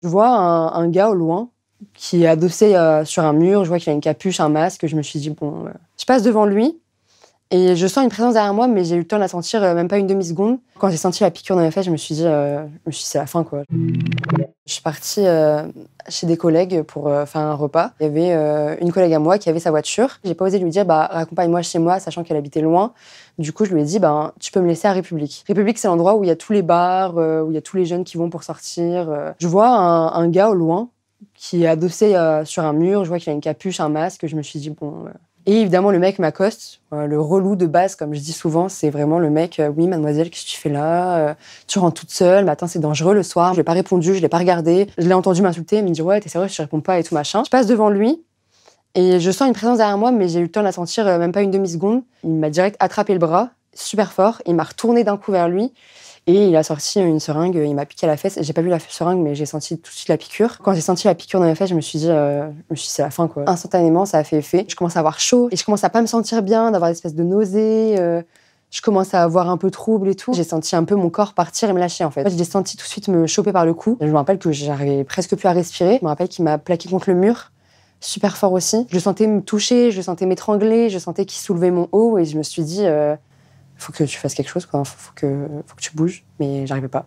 Je vois un gars au loin qui est adossé sur un mur. Je vois qu'il a une capuche, un masque. Je me suis dit, bon, je passe devant lui et je sens une présence derrière moi, mais j'ai eu le temps de la sentir même pas une demi-seconde. Quand j'ai senti la piqûre dans mes fesses, je me suis dit, c'est la fin, quoi. Je suis partie chez des collègues pour faire un repas. Il y avait une collègue à moi qui avait sa voiture. J'ai pas osé lui dire, raccompagne-moi chez moi, sachant qu'elle habitait loin. Du coup, je lui ai dit, tu peux me laisser à République. République, c'est l'endroit où il y a tous les bars, où il y a tous les jeunes qui vont pour sortir. Je vois un gars au loin qui est adossé sur un mur. Je vois qu'il a une capuche, un masque. Je me suis dit, bon... Et évidemment, le mec m'accoste. Le relou de base, comme je dis souvent, c'est vraiment le mec, oui, mademoiselle, qu'est-ce que tu fais là? Tu rentres toute seule, mais attends, c'est dangereux le soir. Je l'ai pas répondu, je l'ai pas regardé. Je l'ai entendu m'insulter, il me dit, ouais, t'es sérieux, je te réponds pas et tout machin. Je passe devant lui et je sens une présence derrière moi, mais j'ai eu le temps de la sentir même pas une demi-seconde. Il m'a direct attrapé le bras, super fort. Il m'a retourné d'un coup vers lui. Et il a sorti une seringue, il m'a piqué à la fesse. J'ai pas vu la seringue, mais j'ai senti tout de suite la piqûre. Quand j'ai senti la piqûre dans mes fesses, je me suis dit, c'est la fin, quoi. Instantanément, ça a fait effet. Je commence à avoir chaud et je commence à pas me sentir bien, d'avoir des espèces de nausées. Je commence à avoir un peu trouble et tout. J'ai senti un peu mon corps partir et me lâcher, en fait. J'ai senti tout de suite me choper par le cou. Je me rappelle que j'arrivais presque plus à respirer. Je me rappelle qu'il m'a plaqué contre le mur, super fort aussi. Je le sentais me toucher, je le sentais m'étrangler, je sentais qu'il soulevait mon haut et je me suis dit... faut que tu fasses quelque chose, quoi. Faut que tu bouges, mais j'arrivais pas.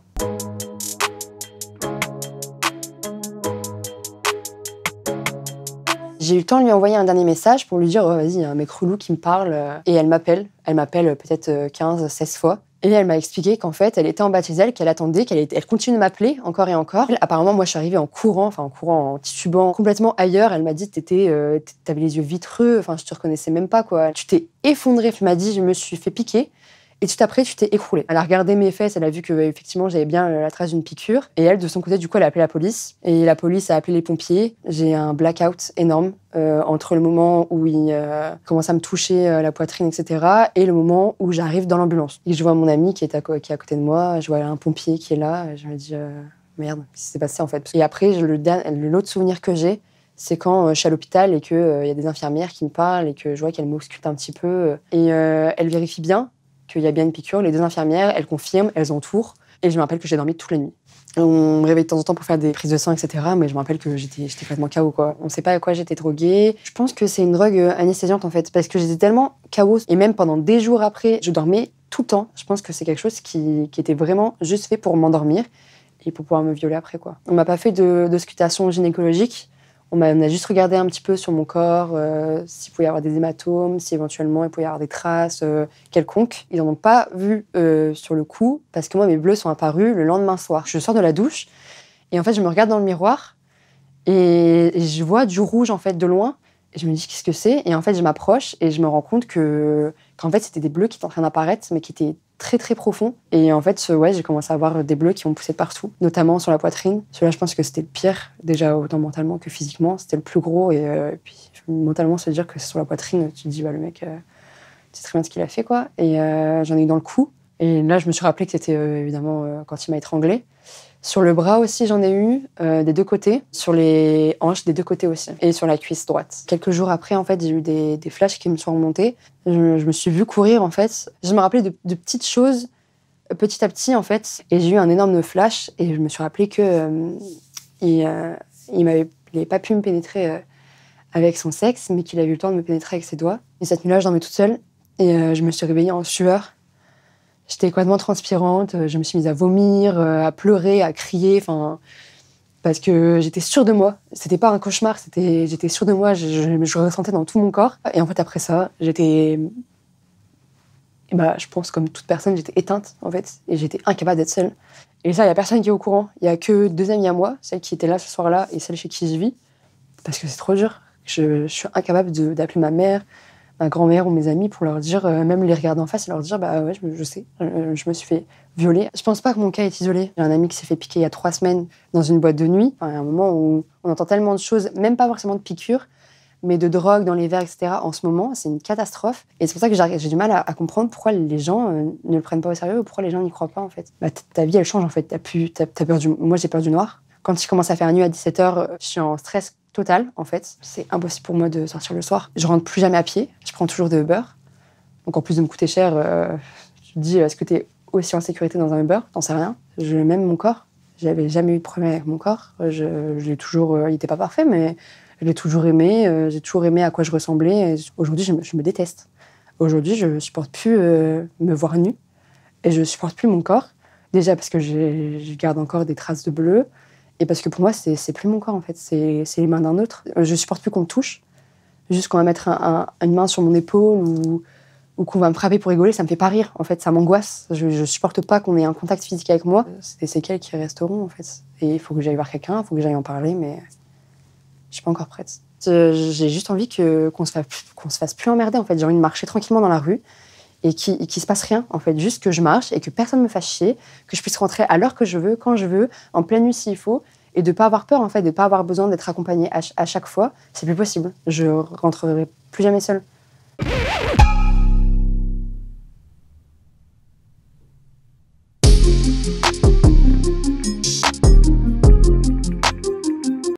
J'ai eu le temps de lui envoyer un dernier message pour lui dire vas-y, il y a un mec relou qui me parle. Et elle m'appelle peut-être 15-16 fois. Et elle m'a expliqué qu'en fait, elle était en bas de chez elle, qu'elle attendait, elle continue de m'appeler encore et encore. Apparemment, moi, je suis arrivée en courant, en titubant complètement ailleurs. Elle m'a dit t'avais les yeux vitreux, je te reconnaissais même pas, quoi. Tu t'es effondrée. Elle m'a dit je me suis fait piquer. Et tout après, tu t'es écroulée. Elle a regardé mes fesses, elle a vu que effectivement j'avais bien la trace d'une piqûre. Et elle, de son côté, du coup, elle a appelé la police. Et la police a appelé les pompiers. J'ai un blackout énorme entre le moment où il commence à me toucher la poitrine, etc. et le moment où j'arrive dans l'ambulance. Et je vois mon ami qui est à côté de moi, je vois un pompier qui est là. Et je me dis merde, qu'est-ce qui s'est passé en fait? Et après, l'autre souvenir que j'ai, c'est quand je suis à l'hôpital et qu'il y a des infirmières qui me parlent et que je vois qu'elles m'auscultent un petit peu. Et elles vérifient bien qu'il y a bien une piqûre. Les deux infirmières, elles confirment, elles entourent. Et je me rappelle que j'ai dormi toute la nuit. On me réveille de temps en temps pour faire des prises de sang, etc. Mais je me rappelle que j'étais complètement KO, quoi. On ne sait pas à quoi j'étais droguée. Je pense que c'est une drogue anesthésiante, en fait, parce que j'étais tellement KO. Et même pendant des jours après, je dormais tout le temps. Je pense que c'est quelque chose qui était vraiment juste fait pour m'endormir et pour pouvoir me violer après, quoi. On m'a pas fait de scutation gynécologique. On a juste regardé un petit peu sur mon corps s'il pouvait y avoir des hématomes, si éventuellement il pouvait y avoir des traces quelconques. Ils n'en ont pas vu sur le coup, parce que moi, mes bleus sont apparus le lendemain soir. Je sors de la douche, et en fait, je me regarde dans le miroir, et je vois du rouge, en fait, de loin. Et je me dis, qu'est-ce que c'est? Et en fait, je m'approche, et je me rends compte qu'en fait, c'était des bleus qui étaient en train d'apparaître, mais qui étaient très très profond. Et en fait, j'ai commencé à avoir des bleus qui ont poussé de partout, notamment sur la poitrine. Celui-là, je pense que c'était le pire, déjà autant mentalement que physiquement. C'était le plus gros. Et puis, mentalement, se dire que c'est sur la poitrine, tu te dis, le mec, c'est très bien ce qu'il a fait, quoi. Et j'en ai eu dans le cou. Et là, je me suis rappelé que c'était évidemment quand il m'a étranglée. Sur le bras aussi, j'en ai eu des deux côtés. Sur les hanches, des deux côtés aussi. Et sur la cuisse droite. Quelques jours après, en fait, j'ai eu des flashs qui me sont remontés. Je me suis vue courir, en fait. Je me rappelais de petites choses, petit à petit, en fait. Et j'ai eu un énorme flash. Et je me suis rappelé que il n'avait pas pu me pénétrer avec son sexe, mais qu'il avait eu le temps de me pénétrer avec ses doigts. Et cette nuit-là, je dormais toute seule. Et je me suis réveillée en sueur. J'étais complètement transpirante, je me suis mise à vomir, à pleurer, à crier, parce que j'étais sûre de moi. C'était pas un cauchemar, j'étais sûre de moi, je le ressentais dans tout mon corps. Et en fait, après ça, je pense comme toute personne, j'étais éteinte, en fait, et j'étais incapable d'être seule. Et ça, il y a personne qui est au courant. Il y a que 2 amies à moi, celle qui était là ce soir-là et celle chez qui je vis, parce que c'est trop dur. Je suis incapable d'appeler ma mère, ma grand-mère ou mes amis pour leur dire, même les regarder en face et leur dire ouais, je sais, je me suis fait violer. Je pense pas que mon cas est isolé. J'ai un ami qui s'est fait piquer il y a 3 semaines dans une boîte de nuit. Il y a un moment où on entend tellement de choses, même pas forcément de piqûres, mais de drogue dans les verres, etc. En ce moment, c'est une catastrophe. Et c'est pour ça que j'ai du mal à comprendre pourquoi les gens ne le prennent pas au sérieux ou pourquoi les gens n'y croient pas, en fait. Ta vie, elle change, en fait. T'as peur moi, j'ai peur du noir. Quand il commence à faire nuit à 17h, je suis en stress total, en fait. C'est impossible pour moi de sortir le soir. Je rentre plus jamais à pied. Je prends toujours des Uber. Donc, en plus de me coûter cher, je me dis, est-ce que t'es aussi en sécurité dans un Uber? T'en sais rien. Je m'aime mon corps. J'avais jamais eu de problème avec mon corps. Je l'ai toujours, il n'était pas parfait, mais je l'ai toujours aimé. J'ai toujours aimé à quoi je ressemblais. Et aujourd'hui, je me déteste. Aujourd'hui, je supporte plus me voir nue et je supporte plus mon corps. Déjà parce que je garde encore des traces de bleu et parce que pour moi, c'est plus mon corps en fait. C'est les mains d'un autre. Je supporte plus qu'on me touche. Juste qu'on va mettre une main sur mon épaule ou qu'on va me frapper pour rigoler, ça me fait pas rire. En fait, ça m'angoisse. Je supporte pas qu'on ait un contact physique avec moi. C'est des séquelles qui resteront, en fait. Et il faut que j'aille voir quelqu'un, il faut que j'aille en parler, mais je suis pas encore prête. J'ai juste envie qu'on se fasse plus emmerder, en fait. J'ai envie de marcher tranquillement dans la rue et qu'il se passe rien, en fait. Juste que je marche et que personne me fasse chier, que je puisse rentrer à l'heure que je veux, quand je veux, en pleine nuit s'il faut, et de pas avoir peur, en fait, de pas avoir besoin d'être accompagnée à chaque fois. C'est plus possible. Je rentrerai plus jamais seule.